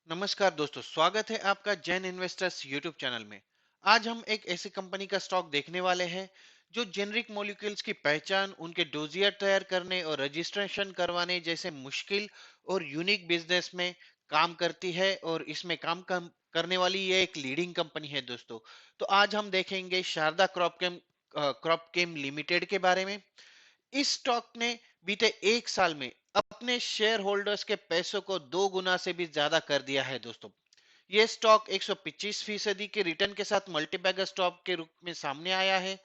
नमस्कार दोस्तों, स्वागत है आपका जैन इन्वेस्टर्स यूट्यूब चैनल में। आज हम एक ऐसी कंपनी का स्टॉक देखने वाले हैं जो जेनरिक मॉलिक्यूल्स की पहचान, उनके डोजियर तैयार करने और रजिस्ट्रेशन करवाने जैसे मुश्किल और यूनिक बिजनेस में काम करती है और इसमें काम करने वाली ये एक लीडिंग कंपनी है दोस्तों। तो आज हम देखेंगे शारदा क्रॉपकेम लिमिटेड के बारे में। इस स्टॉक ने बीते एक साल में अपने शेयर होल्डर्स के पैसों को 2 गुना से भी ज्यादा कर दिया है दोस्तों। ये स्टॉक 125% के रिटर्न के साथ मल्टीबैगर स्टॉक के रूप में सामने आया है।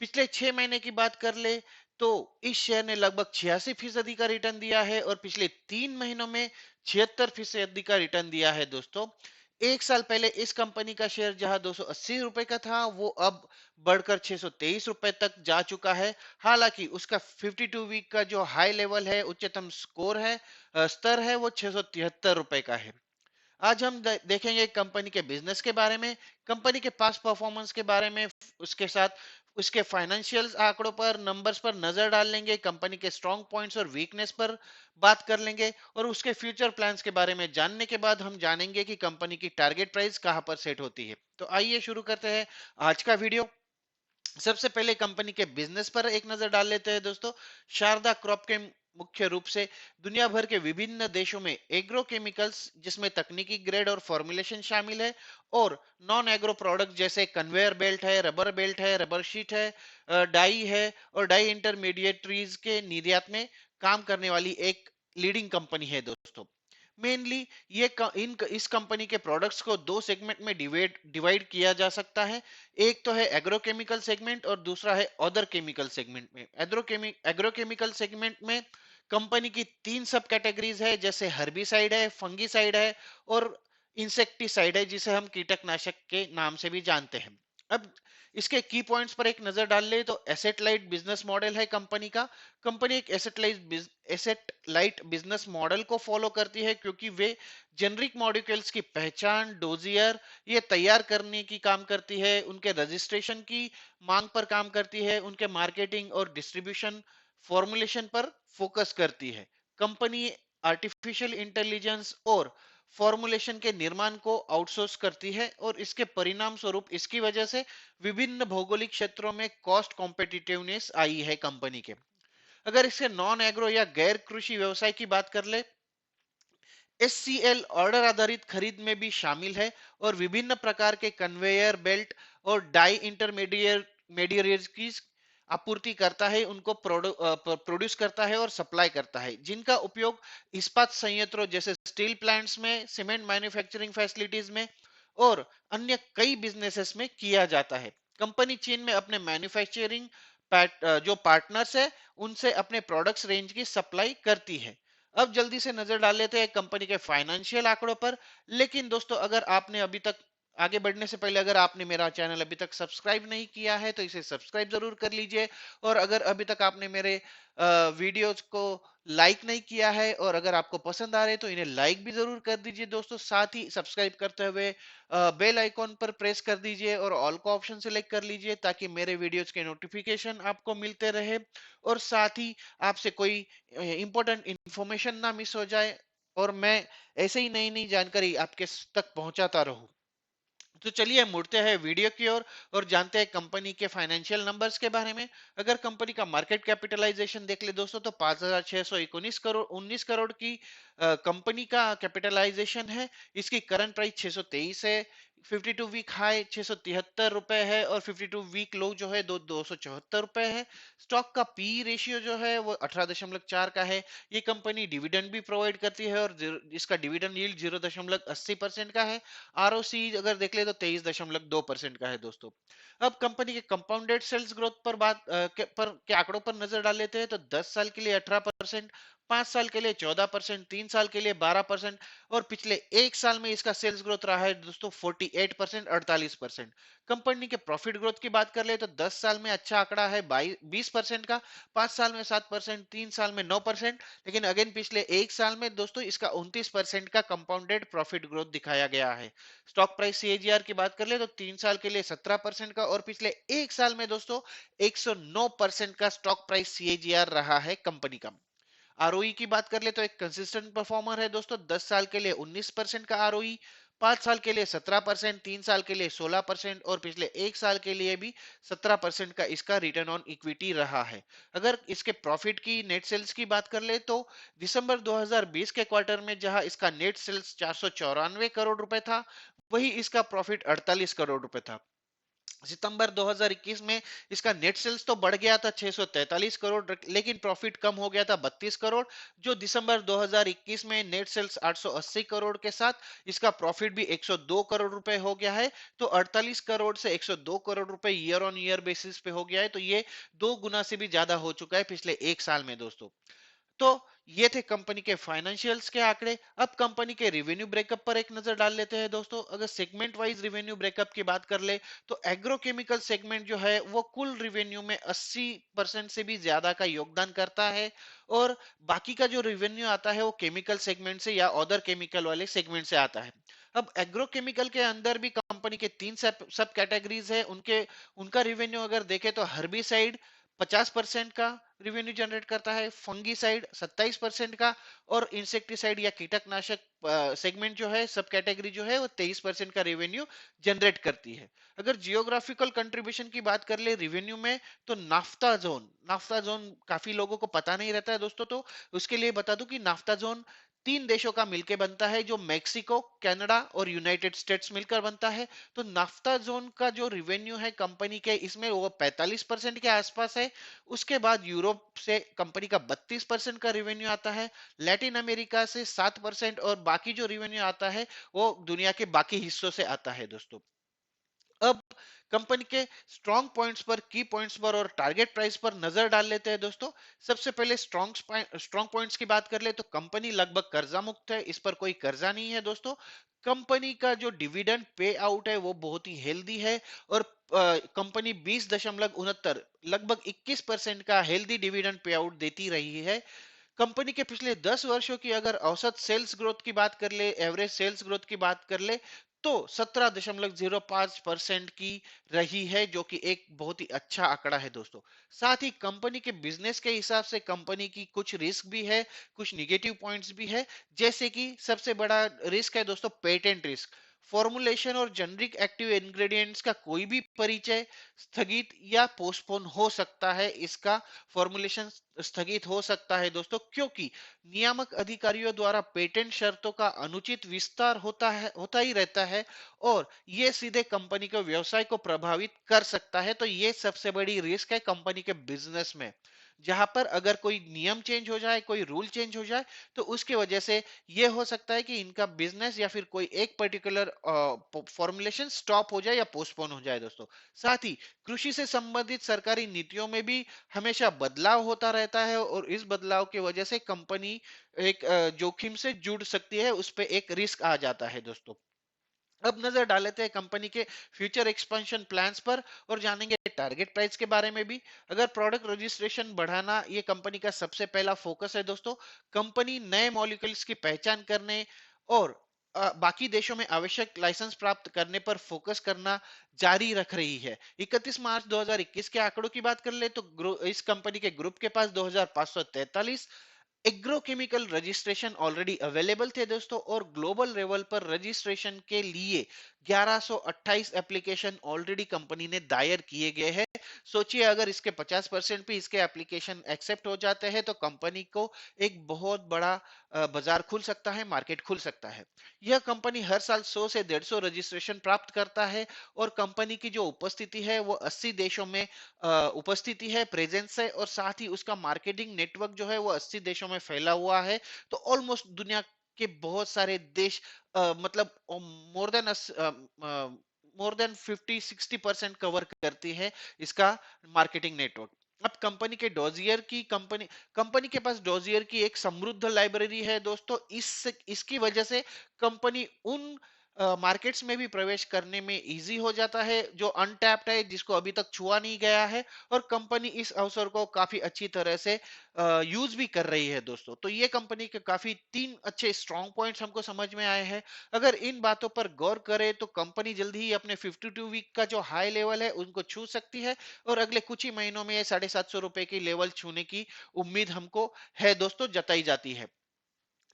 पिछले 6 महीने की बात कर ले तो इस शेयर ने लगभग 86% का रिटर्न दिया है और पिछले 3 महीनों में 76% का रिटर्न दिया है दोस्तों। एक साल पहले इस कंपनी का शेयर जहां ₹280 का था, वो अब बढ़कर ₹623 तक जा चुका है। हालांकि उसका 52 वीक का जो हाई लेवल है, उच्चतम स्कोर है, स्तर है, वो ₹673 का है। आज हम देखेंगे कंपनी के बिजनेस के बारे में, कंपनी के पास परफॉर्मेंस के बारे में, उसके साथ उसके फाइनेंशियल आंकड़ों पर, नंबर्स पर नजर डाल लेंगे, कंपनी के स्ट्रॉन्ग पॉइंट्स और वीकनेस पर बात कर लेंगे और उसके फ्यूचर प्लान्स के बारे में जानने के बाद हम जानेंगे कि कंपनी की टारगेट प्राइस कहां पर सेट होती है। तो आइए शुरू करते हैं आज का वीडियो। सबसे पहले कंपनी के बिजनेस पर एक नजर डाल लेते हैं दोस्तों। शारदा क्रॉप के मुख्य रूप से दुनिया भर के विभिन्न देशों में एग्रो केमिकल्स, जिसमें तकनीकी ग्रेड और फॉर्मुलेशन शामिल है, और नॉन एग्रो प्रोडक्ट जैसे कन्वेयर बेल्ट है, रबर शीट है, डाई है और डाई इंटरमीडिएटरीज के निर्यात में काम करने वाली एक लीडिंग कंपनी है दोस्तों। मेनली इस कंपनी के प्रोडक्ट्स को दो सेगमेंट में डिवाइड किया जा सकता है। एक तो है एग्रोकेमिकल सेगमेंट और दूसरा है अदर केमिकल सेगमेंट में। एग्रोकेमिकल सेगमेंट में कंपनी की 3 सब कैटेगरीज है, जैसे हर्बिसाइड है, फंगिसाइड है और इंसेक्टिसाइड है, जिसे हम कीटकनाशक के नाम से भी जानते हैं। अब इसके की पॉइंट्स पर एक नजर डाल ले तो एसेट लाइट बिजनेस मॉडल है कंपनी का। कंपनी एक एसेट लाइट बिजनेस मॉडल को फॉलो करती है क्योंकि वे जेनरिक मॉलिक्यूल्स की पहचान, डोजियर ये तैयार करने की काम करती है, उनके रजिस्ट्रेशन की मांग पर काम करती है, उनके मार्केटिंग और डिस्ट्रीब्यूशन फॉर्मुलेशन पर फोकस करती है। कंपनी आर्टिफिशियल इंटेलिजेंस और फॉर्मुलेशन के निर्माण को आउटसोर्स करती है और इसके परिणाम स्वरूप इसकी वजह से विभिन्न भौगोलिक क्षेत्रों में कॉस्ट कॉम्पिटिटिवनेस आई है कंपनी के। अगर इसके नॉन एग्रो या गैर कृषि व्यवसाय की बात कर ले, एससीएल ऑर्डर आधारित खरीद में भी शामिल है और विभिन्न प्रकार के कन्वेयर बेल्ट और डाई इंटरमीडिएट की आपूर्ति करता है, उनको प्रोड्यूस करता है और सप्लाई करता है, जिनका उपयोग इस्पात संयंत्रों जैसे स्टील प्लांट्स में, सीमेंट मैन्युफैक्चरिंग फैसिलिटीज में और अन्य कई बिजनेसेस में किया जाता है। कंपनी चीन में अपने मैन्युफैक्चरिंग जो पार्टनर्स है, उनसे अपने प्रोडक्ट्स रेंज की सप्लाई करती है। अब जल्दी से नजर डाल लेते हैं कंपनी के फाइनेंशियल आंकड़ों पर। लेकिन दोस्तों, अगर आपने अभी तक आगे बढ़ने से पहले अगर आपने मेरा चैनल अभी तक सब्सक्राइब नहीं किया है तो इसे सब्सक्राइब जरूर कर लीजिए। और अगर अभी तक आपने मेरे वीडियोज को लाइक नहीं किया है और अगर आपको पसंद आ रहे हैं तो इन्हें लाइक भी जरूर कर दीजिए दोस्तों। साथ ही सब्सक्राइब करते हुए बेल आइकॉन पर प्रेस कर दीजिए और ऑल को ऑप्शन सेलेक्ट कर लीजिए ताकि मेरे वीडियोज के नोटिफिकेशन आपको मिलते रहे और साथ ही आपसे कोई इंपॉर्टेंट इंफॉर्मेशन ना मिस हो जाए और मैं ऐसे ही नई नई जानकारी आपके तक पहुंचाता रहूं। तो चलिए मुड़ते हैं वीडियो की ओर और जानते हैं कंपनी के फाइनेंशियल नंबर्स के बारे में। अगर कंपनी का मार्केट कैपिटलाइजेशन देख ले दोस्तों तो 5,619 करोड़ की कंपनी का कैपिटलाइजेशन है। इसकी करंट प्राइस 623 है। 52 वीक हाई ₹673 है और 52 वीक लो जो है ₹274 है। स्टॉक का पी रेशियो जो है वो 18.4 का है। ये कंपनी डिविडेंड भी प्रोवाइड करती है और इसका डिविडेंड यील्ड 0.80% का है। आरओसी अगर देख ले तो 23.2% का है दोस्तों। अब कंपनी के कंपाउंडेड सेल्स ग्रोथ पर के आंकड़ों पर नजर डाल लेते हैं तो 10 साल के लिए 18%, 5 साल के लिए 14%, 3 साल के लिए 12% और पिछले एक साल में इसका सेल्स ग्रोथ रहा है दोस्तों 48%, 48%। कंपनी के प्रॉफिट ग्रोथ की बात कर ले तो 10 साल में अच्छा आंकड़ा है 20% का, 5 साल में 7%, 3 साल में 9%। लेकिन अगेन पिछले एक साल में दोस्तों इसका 29% का कंपाउंडेड प्रॉफिट ग्रोथ दिखाया गया है। स्टॉक प्राइस सीएजीआर की बात कर ले तो 3 साल के लिए 17% का और पिछले एक साल में दोस्तों 109% का स्टॉक प्राइस सीएजीआर रहा है कंपनी का। आरओई की बात कर ले तो एक कंसिस्टेंट परफॉर्मर है दोस्तों, 10 साल के लिए 19% का आरओई, 5 साल के लिए 17%, 3 साल के लिए 16% और पिछले 1 साल के लिए भी 17% का इसका रिटर्न ऑन इक्विटी रहा है। अगर इसके प्रॉफिट की, नेट सेल्स की बात कर ले तो दिसंबर 2020 के क्वार्टर में जहां इसका नेट सेल्स 494 करोड़ रुपए था, वही इसका प्रॉफिट 48 करोड़ रुपए था। सितंबर 2021 में इसका नेट सेल्स तो बढ़ गया था 643 करोड़, लेकिन प्रॉफिट कम हो गया था 32 करोड़। जो दिसंबर 2021 में नेट सेल्स 880 करोड़ के साथ इसका प्रॉफिट भी 102 करोड़ रुपए हो गया है। तो 48 करोड़ से 102 करोड़ रुपए ईयर ऑन ईयर बेसिस पे हो गया है, तो ये 2 गुना से भी ज्यादा हो चुका है पिछले 1 साल में दोस्तों। तो ये थे कंपनी के फाइनेंशियल्स के आंकड़े। अब कंपनी के रिवेन्यू ब्रेकअप पर एक नजर डाल लेते हैं दोस्तों। अगर सेगमेंट वाइज रिवेन्यू ब्रेकअप की बात कर ले तो एग्रोकेमिकल सेगमेंट जो है वो कुल रिवेन्यू में 80% से भी ज्यादा का योगदान करता है, और बाकी का जो रिवेन्यू आता है वो केमिकल सेगमेंट से या अदर केमिकल वाले सेगमेंट से आता है। अब एग्रोकेमिकल के अंदर भी कंपनी के 3 सब सब कैटेगरीज है, उनके उनका रिवेन्यू अगर देखें तो हर्बिसाइड 50% का रिवेन्यू जनरेट करता है, फंगीसाइड 27% का, और इंसेक्टिसाइड या कीटकनाशक सेगमेंट जो है, सब कैटेगरी जो है वो 23% का रेवेन्यू जनरेट करती है। अगर जियोग्राफिकल कंट्रीब्यूशन की बात कर ले रिवेन्यू में, तो नाफ्ता जोन काफी लोगों को पता नहीं रहता है दोस्तों, तो उसके लिए बता दूं कि नाफ्ता जोन 3 देशों का मिलकर बनता है, जो मेक्सिको, कनाडा और यूनाइटेड स्टेट्स मिलकर बनता है। तो नाफ्ता जोन का जो रिवेन्यू है कंपनी के, इसमें वो 45% के आसपास है। उसके बाद यूरोप से कंपनी का 32% का रिवेन्यू आता है, लैटिन अमेरिका से 7%, और बाकी जो रिवेन्यू आता है वो दुनिया के बाकी हिस्सों से आता है दोस्तों। अब कंपनी के स्ट्रॉन्ग पॉइंट्स पर, की पॉइंट्स पर और टारगेट प्राइस पर नजर डाल लेते हैं दोस्तों। सबसे पहले स्ट्रॉन्ग पॉइंट्स की बात कर ले तो कंपनी लगभग कर्जा मुक्त है, इस पर कोई कर्जा नहीं है दोस्तों। कंपनी का जो डिविडेंड पे आउट है वो बहुत ही हेल्दी है, और कंपनी 20.69 लगभग 21% का हेल्दी डिविडेंड पे आउट देती रही है। कंपनी के पिछले 10 वर्षों की अगर औसत सेल्स ग्रोथ की बात कर ले, एवरेज सेल्स ग्रोथ की बात कर ले, तो 17.05% की रही है, जो कि एक बहुत ही अच्छा आंकड़ा है दोस्तों। साथ ही कंपनी के बिजनेस के हिसाब से कंपनी की कुछ रिस्क भी है, कुछ निगेटिव पॉइंट्स भी है। जैसे कि सबसे बड़ा रिस्क है दोस्तों पेटेंट रिस्क। फॉर्मुलेशन और जेनरिक एक्टिव इंग्रेडिएंट्स का कोई भी परिचय स्थगित या पोस्टपोन हो सकता है, इसका फॉर्मुलेशन स्थगित हो सकता है दोस्तों, क्योंकि नियामक अधिकारियों द्वारा पेटेंट शर्तों का अनुचित विस्तार होता ही रहता है, और ये सीधे कंपनी के व्यवसाय को प्रभावित कर सकता है। तो ये सबसे बड़ी रिस्क है कंपनी के बिजनेस में। जहां पर अगर कोई नियम चेंज हो जाए, कोई रूल चेंज हो जाए, तो उसके वजह से ये हो सकता है कि इनका बिजनेस या फिर कोई एक पर्टिकुलर फॉर्मुलेशन स्टॉप हो जाए या पोस्टपोन हो जाए दोस्तों। साथ ही कृषि से संबंधित सरकारी नीतियों में भी हमेशा बदलाव होता रहता है, और इस बदलाव की वजह से कंपनी एक जोखिम से जुड़ सकती है, उस पे एक रिस्क आ जाता है दोस्तों। अब नजर डाल लेते हैं कंपनी के फ्यूचर एक्सपेंशन प्लान्स पर, और जानेंगे टारगेट प्राइस के बारे में भी। अगर प्रोडक्ट रजिस्ट्रेशन बढ़ाना ये कंपनी का सबसे पहला फोकस है दोस्तों। कंपनी नए मॉलिक्यूल्स की पहचान करने और बाकी देशों में आवश्यक लाइसेंस प्राप्त करने पर फोकस करना जारी रख रही है। 31 मार्च 2021 के आंकड़ों की बात कर ले तो इस कंपनी के ग्रुप के पास 2543 एग्रोकेमिकल रजिस्ट्रेशन ऑलरेडी अवेलेबल थे दोस्तों, और ग्लोबल लेवल पर रजिस्ट्रेशन के लिए 1128 एप्लीकेशन ऑलरेडी कंपनी ने दायर किए गए हैं। सोचिए अगर इसके 50% भी इसके एप्लीकेशन एक्सेप्ट हो जाते हैं, तो कंपनी को एक बहुत बड़ा बाजार खुल सकता है, मार्केट खुल सकता है। यह कंपनी हर साल 100 से 150 रजिस्ट्रेशन प्राप्त करता है, और कंपनी की जो उपस्थिति है वो 80 देशों में उपस्थिति है, प्रेजेंस है, और साथ ही उसका मार्केटिंग नेटवर्क जो है वो 80 देशों में फैला हुआ है। तो ऑलमोस्ट दुनिया के बहुत सारे देश मतलब मोर देन 50-60% कवर करती है इसका मार्केटिंग नेटवर्क। अब कंपनी के डोजियर की कंपनी कंपनी के पास डोजियर की एक समृद्ध लाइब्रेरी है दोस्तों। इसकी वजह से कंपनी उन मार्केट्स में भी प्रवेश करने में इजी हो जाता है, जो अनटैप्ड है, जिसको अभी तक छुआ नहीं गया है, और कंपनी इस अवसर को काफी अच्छी तरह से यूज भी कर रही है दोस्तों। तो ये कंपनी के काफी तीन अच्छे स्ट्रॉन्ग पॉइंट्स हमको समझ में आए हैं। अगर इन बातों पर गौर करें तो कंपनी जल्दी ही अपने 52 वीक का जो हाई लेवल है उनको छू सकती है, और अगले कुछ ही महीनों में 750 रुपए की लेवल छूने की उम्मीद हमको है दोस्तों, जताई जाती है।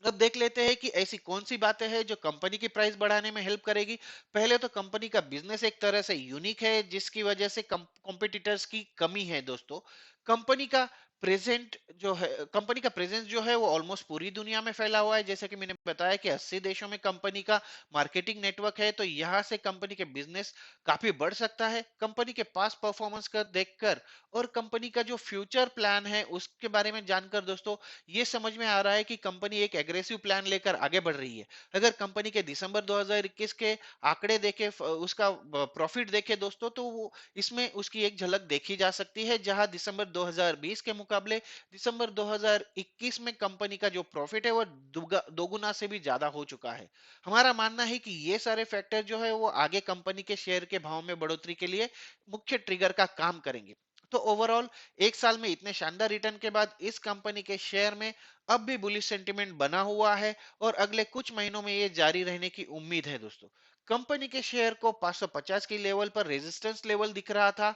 अब देख लेते हैं कि ऐसी कौन सी बातें हैं जो कंपनी की प्राइस बढ़ाने में हेल्प करेगी। पहले तो कंपनी का बिजनेस एक तरह से यूनिक है, जिसकी वजह से कॉम्पिटिटर्स की कमी है दोस्तों। कंपनी का कंपनी का प्रेजेंस जो है वो ऑलमोस्ट पूरी दुनिया में फैला हुआ है। जैसे कि मैंने बताया कि 80 देशों में कंपनी का मार्केटिंग नेटवर्क है, तो यहाँ से कंपनी के बिजनेस काफी बढ़ सकता है। कंपनी के पास परफॉर्मेंस का देखकर और कंपनी का जो फ्यूचर प्लान है उसके बारे में जानकर दोस्तों, ये समझ में आ रहा है कि कंपनी एक एग्रेसिव प्लान लेकर आगे बढ़ रही है। अगर कंपनी के दिसंबर 2021 के आंकड़े देखे, उसका प्रॉफिट देखे दोस्तों, तो वो इसमें उसकी एक झलक देखी जा सकती है, जहां दिसंबर 2020 के मुकाबले दिसंबर 2021 में कंपनी का जो प्रॉफिट है वो दोगुना से भी ज्यादा हो चुका है। हमारा मानना है कि ये सारे फैक्टर जो है वो आगे कंपनी के शेयर के भाव में बढ़ोतरी के लिए मुख्य ट्रिगर का काम करेंगे। तो ओवरऑल एक साल में इतने शानदार रिटर्न के बाद इस कंपनी के शेयर में अब भी बुलिश सेंटीमेंट बना हुआ है, और अगले कुछ महीनों में ये जारी रहने की उम्मीद है दोस्तों। कंपनी के शेयर को 550 की लेवल पर रेजिस्टेंस लेवल दिख रहा था,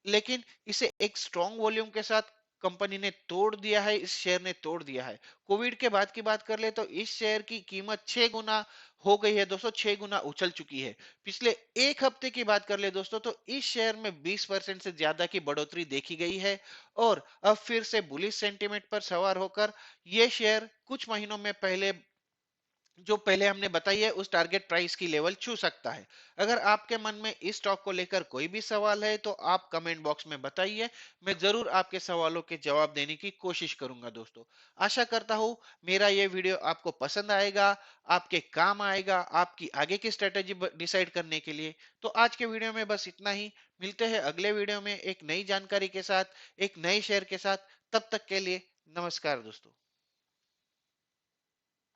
लेकिन इसे एक स्ट्रॉन्ग वॉल्यूम के साथ कंपनी ने तोड़ दिया है, इस शेयर ने तोड़ दिया है। कोविड के बाद की बात कर ले तो इस शेयर की कीमत 6 गुना हो गई है दोस्तों, 6 गुना उछल चुकी है। पिछले एक हफ्ते की बात कर ले दोस्तों, तो इस शेयर में 20% से ज्यादा की बढ़ोतरी देखी गई है, और अब फिर से बुलिश सेंटीमेंट पर सवार होकर ये शेयर कुछ महीनों में पहले जो पहले हमने बताई है उस टारगेट प्राइस की लेवल छू सकता है। अगर आपके मन में इस स्टॉक को लेकर कोई भी सवाल है तो आप कमेंट बॉक्स में बताइए, मैं जरूर आपके सवालों के जवाब देने की कोशिश करूंगा दोस्तों। आशा करता हूं मेरा ये वीडियो आपको पसंद आएगा, आपके काम आएगा, आपकी आगे की स्ट्रेटेजी डिसाइड करने के लिए। तो आज के वीडियो में बस इतना ही। मिलते हैं अगले वीडियो में एक नई जानकारी के साथ, एक नए शेयर के साथ। तब तक के लिए नमस्कार दोस्तों।